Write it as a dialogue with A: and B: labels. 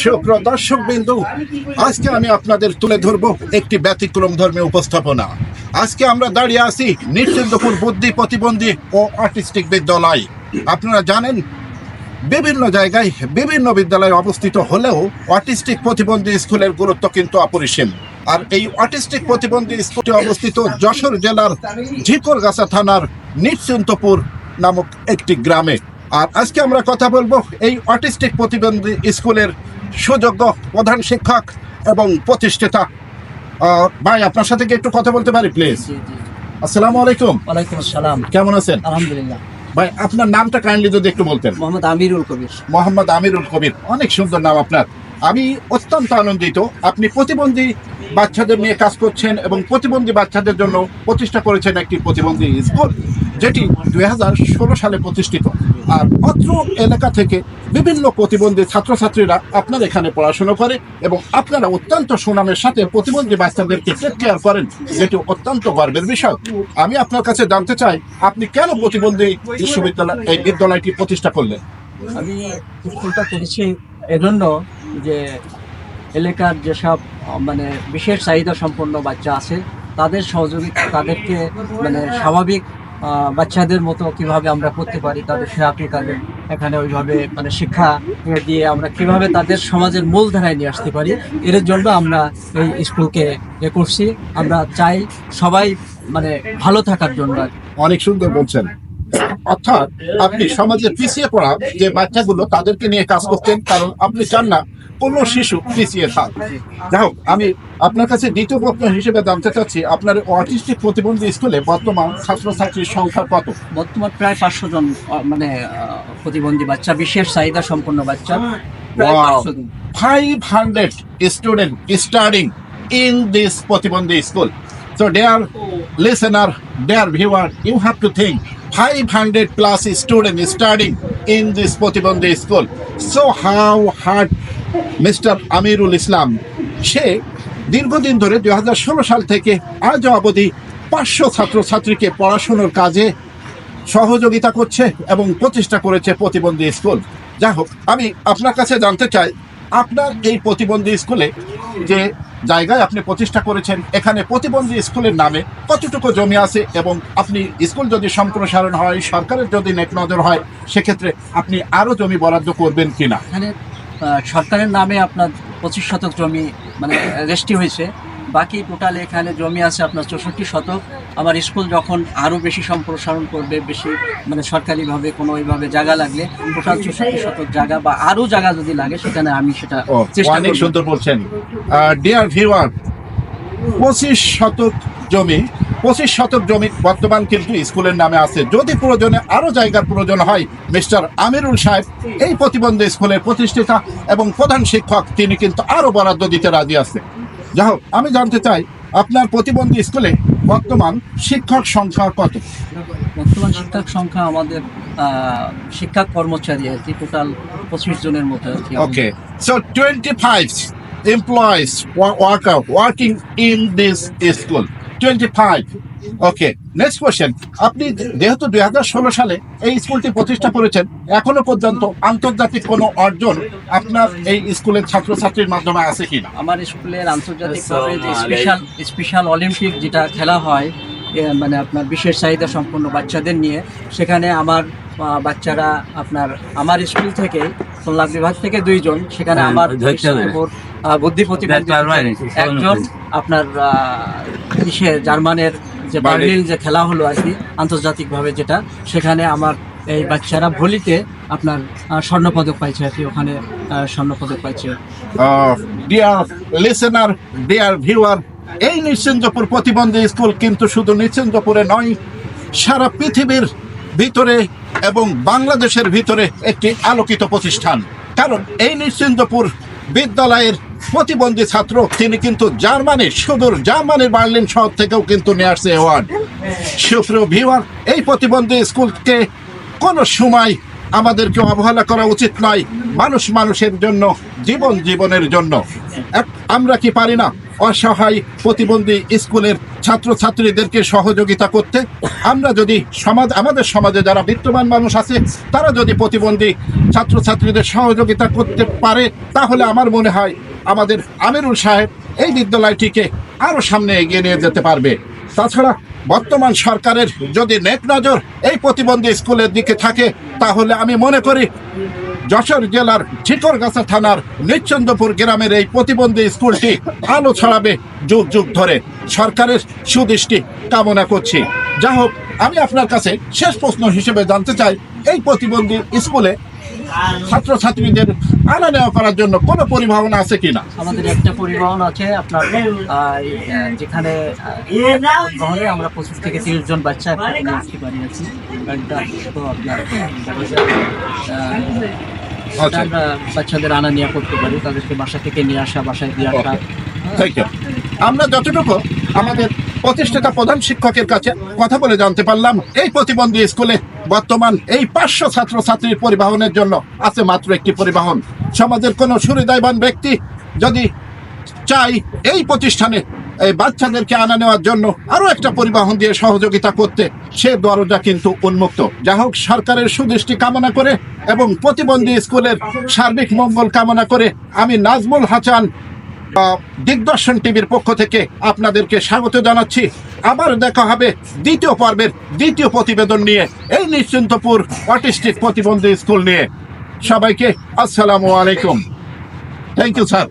A: সুপ্রিয় দর্শক বিন্দু, আজকে আমি আপনাদের তুলে ধরব একটি ব্যতিক্রম ধর্মী উপস্থাপনা। আজকে আমরা দাঁড়িয়ে আছি নৃসিংহপুর বুদ্ধি প্রতিবন্ধী ও আর্টিস্টিক বিদ্যালয়। আপনারা জানেন বিভিন্ন জায়গায় বিভিন্ন বিদ্যালয় অবস্থিত হলেও অটিস্টিক প্রতিবন্ধী স্কুলের গুরুত্ব কিন্তু অপরিসীম। আর এই অটিস্টিক প্রতিবন্ধী স্কুলটি অবস্থিত যশোর জেলার ঝিকরগাছা থানার নৃসিংহপুর নামক একটি গ্রামে। আর আজকে আমরা কথা বলবো এই অটিস্টিক প্রতিবন্ধী স্কুলের সুযোগ্য প্রধান শিক্ষক এবং প্রতিষ্ঠাতা। ভাই, আপনার সাথে কি একটু কথা বলতে পারি প্লিজ? আসসালামু আলাইকুম।
B: ওয়ালাইকুম আসসালাম।
A: কেমন আছেন?
B: আলহামদুলিল্লাহ।
A: ভাই, আপনার নামটা কাইন্ডলি যদি একটু বলতেন।
B: মোহাম্মদ আমিরুল কবির।
A: মোহাম্মদ আমিরুল কবির, অনেক সুন্দর নাম আপনার। আমি অত্যন্ত আনন্দিত আপনি প্রতিবন্ধী বাচ্চাদের নিয়ে কাজ করছেন এবং প্রতিবন্ধী বাচ্চাদের জন্য প্রতিষ্ঠা করেছেন একটি প্রতিবন্ধী স্কুল, যেটি 2016 সালে প্রতিষ্ঠিত। আর অত্র এলাকা থেকে বিভিন্ন প্রতিবন্ধী ছাত্রছাত্রীরা আপনার এখানে পড়াশোনা করে এবং আপনারা অত্যন্ত সুনামের সাথে প্রতিবন্ধী বাচ্চাদেরকে টেক কেয়ার করেন, যেটি অত্যন্ত গর্বের বিষয়। আমি আপনার কাছে জানতে চাই, আপনি কেন প্রতিবন্ধী বিশ্ববিদ্যালয় এই বিদ্যালয়টি প্রতিষ্ঠা করলেন?
B: আমি স্কুলটা করেছি এজন্য যে এলাকার যেসব মানে বিশেষ চাহিদা সম্পন্ন বাচ্চা আছে তাদের সহযোগিতা, তাদেরকে মানে স্বাভাবিক বাচ্চাদের মতো কিভাবে আমরা করতে পারি, তাদের সেরাপি, তাদের এখানে ওইভাবে মানে শিক্ষা দিয়ে আমরা কিভাবে তাদের সমাজের মূলধারায় নিয়ে আসতে পারি, এর জন্য আমরা এই স্কুলকে করছি। আমরা চাই সবাই মানে ভালো থাকার জন্য।
A: অনেক সুন্দর বলছেন। অর্থাৎ আপনি সমাজের পিছিয়ে পড়া যে বাচ্চাগুলো তাদেরকে নিয়ে কাজ করছেন, কারণ আপনি চান না কোনো শিশু পিছিয়ে থাক। যাই হোক, আমি আপনার কাছে দ্বিতীয় প্রশ্ন হিসেবে জানতে চাচ্ছি, আপনার অটিস্টিক প্রতিবন্ধী স্কুলে বর্তমান ছাত্রছাত্রীর সংখ্যা কত?
B: বর্তমান প্রায় 500 জন মানে প্রতিবন্ধী বাচ্চা, বিশেষ চাহিদা সম্পন্ন বাচ্চা।
A: Wow. 500 students studying in this প্রতিবন্ধী school. So dear listener, dear viewer, you have to think 500 plus students studying in this প্রতিবন্ধী school. So how hard Mr. Amirul Islam, সে দীর্ঘদিন ধরে 2016 সাল থেকে আজ অবধি 500 ছাত্রছাত্রীকে পড়াশোনার কাজে সহযোগিতা করছে এবং প্রতিষ্ঠা করেছে প্রতিবন্ধী স্কুল। যাই হোক, আমি আপনার কাছে জানতে চাই, আপনার এই প্রতিবন্ধী স্কুলে যে জায়গায় আপনি প্রতিষ্ঠা করেছেন, এখানে প্রতিবন্ধী স্কুলের নামে কতটুকু জমি আছে এবং আপনি স্কুল যদি সম্প্রসারণ হয়, সরকারের যদি নেক নজর হয়, সেক্ষেত্রে আপনি আরও জমি বরাদ্দ করবেন কিনা?
B: এখানে সরকারের নামে আপনার 25 শতক জমি মানে রেজিস্ট্রি হয়েছে। বাকি টোটাল এখানে জমি আছে আপনার 64 শতক। আমার স্কুল যখন আরও বেশি সম্প্রসারণ করবে, বেশি মানে সরকারিভাবে কোনো ওইভাবে জায়গা লাগলে টোটাল 64 শতক জায়গা বা আরও জায়গা যদি লাগে সেখানে আমি সেটা চেষ্টা
A: অনেক
B: করব।
A: সুন্দর বলছেন। ডিয়ার ভিউয়ার, 25 শতক জমি বর্তমান কিন্তু স্কুলের নামে আছে। যদি প্রয়োজনে আরো জায়গার প্রয়োজন হয়, মিস্টার আমিরুল সাহেব এই প্রতিবন্ধী স্কুলের প্রতিষ্ঠাতা এবং প্রধান শিক্ষক, তিনি কিন্তু আরো বরাদ্দ দিতে রাজি আছে। যাই হোক, আমি জানতে চাই আপনার প্রতিবন্ধী স্কুলে বর্তমান শিক্ষক সংখ্যা কত?
B: বর্তমান শিক্ষক সংখ্যা আমাদের শিক্ষক কর্মচারী আর কি টোটাল 25 জনের মতো আর কি।
A: Okay, so 25 employees working in this school. 25. Okay, next question. আপনি যেহেতু 2016 সালে এই স্কুলটি প্রতিষ্ঠা করেছেন, এখনো পর্যন্ত আন্তর্জাতিক কোনো অর্জন আপনার এই স্কুলের ছাত্রছাত্রীর মাধ্যমে আছে কিনা?
B: আমার স্কুলের আন্তর্জাতিকভাবে যে স্পেশাল অলিম্পিক যেটা খেলা হয় মানে আপনার বিশেষ চাহিদা সম্পন্ন বাচ্চাদের নিয়ে, সেখানে আমার বাচ্চারা আপনার আমার স্কুল থেকে খুলনা বিভাগ থেকে 2 জন, সেখানে আমার বুদ্ধি প্রতিবন্ধী একজন, আপনার জার্মানের যে বার্লিন যে খেলা হলো আর কি আন্তর্জাতিকভাবে যেটা, সেখানে আমার এই বাচ্চারা ভলিতে আপনার স্বর্ণপদক পাইছে আর কি, ওখানে স্বর্ণপদক পাইছে।
A: ডিয়ার লিসেনার, ডিয়ার ভিউয়ার, এই নৃসিংহপুর প্রতিবন্ধী স্কুল কিন্তু শুধু নৃসিংহপুরে নয়, সারা পৃথিবীর ভিতরে এবং বাংলাদেশের ভিতরে একটি আলোকিত প্রতিষ্ঠান। কারণ এই নৃসিংহপুর বিদ্যালয়ের প্রতিবন্ধী ছাত্র, তিনি কিন্তু জার্মানির সুদূর জার্মানির বার্লিন শহর থেকেও কিন্তু নিয়ে আসছে অ্যাওয়ার্ড। সুপ্রিয় ভিউয়ার, এই প্রতিবন্ধী স্কুলকে কোনো সময় আমাদেরকে অবহেলা করা উচিত নয়। মানুষ মানুষের জন্য, জীবন জীবনের জন্য। আমরা কি পারি না অসহায় প্রতিবন্ধী স্কুলের ছাত্রছাত্রীদেরকে সহযোগিতা করতে? আমরা যদি আমাদের সমাজে যারা বিত্তবান মানুষ আছে তারা যদি প্রতিবন্ধী ছাত্রছাত্রীদের সহযোগিতা করতে পারে, তাহলে আমার মনে হয় আমাদের আমিরুল সাহেব এই বিদ্যালয়টিকে আরো সামনে এগিয়ে নিয়ে যেতে পারবে। তাছাড়া বর্তমান সরকারের যদি নেক নজর এই প্রতিবন্ধী স্কুলের দিকে থাকে, তাহলে আমি মনে করি যশোর জেলার ঝিকরগাছা থানার নিশ্চন্দপুর গ্রামের এই প্রতিবন্ধী স্কুলটি আলো ছড়াবে যুগ যুগ ধরে। সরকারের সুদৃষ্টি কামনা করছি। যা হোক, আমি আপনার কাছে শেষ প্রশ্ন হিসেবে জানতে চাই, এই প্রতিবন্ধী স্কুলে ছাত্রছাত্রীদের আনা নেওয়া করার জন্য কোনো পরিবহন আছে কিনা?
B: আমাদের একটা পরিবহন আছে আপনার, যেখানে পরিবহনে আমরা 25 থেকে 30 জন বাচ্চা একসাথে আসতে পারি আছি। গাড়িটা তো আপনার
A: আচ্ছা,
B: আমরা বাচ্চাদের আনা নেওয়া করতে পারি, তাদেরকে বাসা থেকে নিয়ে আসা, বাসায় দিয়ে আসা।
A: Thank you. আমরা যতটুকু আমাদের প্রতিষ্ঠাতা প্রধান শিক্ষকের কাছে কথা বলে জানতে পারলাম, এই প্রতিবন্ধী স্কুলে বর্তমান এই 500 ছাত্রছাত্রীর পরিবহনের জন্য আছে মাত্র একটি পরিবহন। সমাজের কোনো সুহৃদয়বান ব্যক্তি যদি চাই এই প্রতিষ্ঠানে এই বাচ্চাদেরকে আনা নেওয়ার জন্য আরো একটা পরিবহন দিয়ে সহযোগিতা করতে, সে দরজা কিন্তু উন্মুক্ত। যা হোক, সরকারের সুদৃষ্টি কামনা করে এবং প্রতিবন্ধী স্কুলের সার্বিক মঙ্গল কামনা করে আমি নাজমুল হাসান দিগদর্শন টিভির পক্ষ থেকে আপনাদেরকে স্বাগত জানাচ্ছি। আবার দেখা হবে দ্বিতীয় পর্বের দ্বিতীয় প্রতিবেদন নিয়ে, এই নিশ্চিন্তপুর অটিস্টিক প্রতিবন্ধী স্কুল নিয়ে। সবাইকে আসসালামু আলাইকুম। Thank you sir.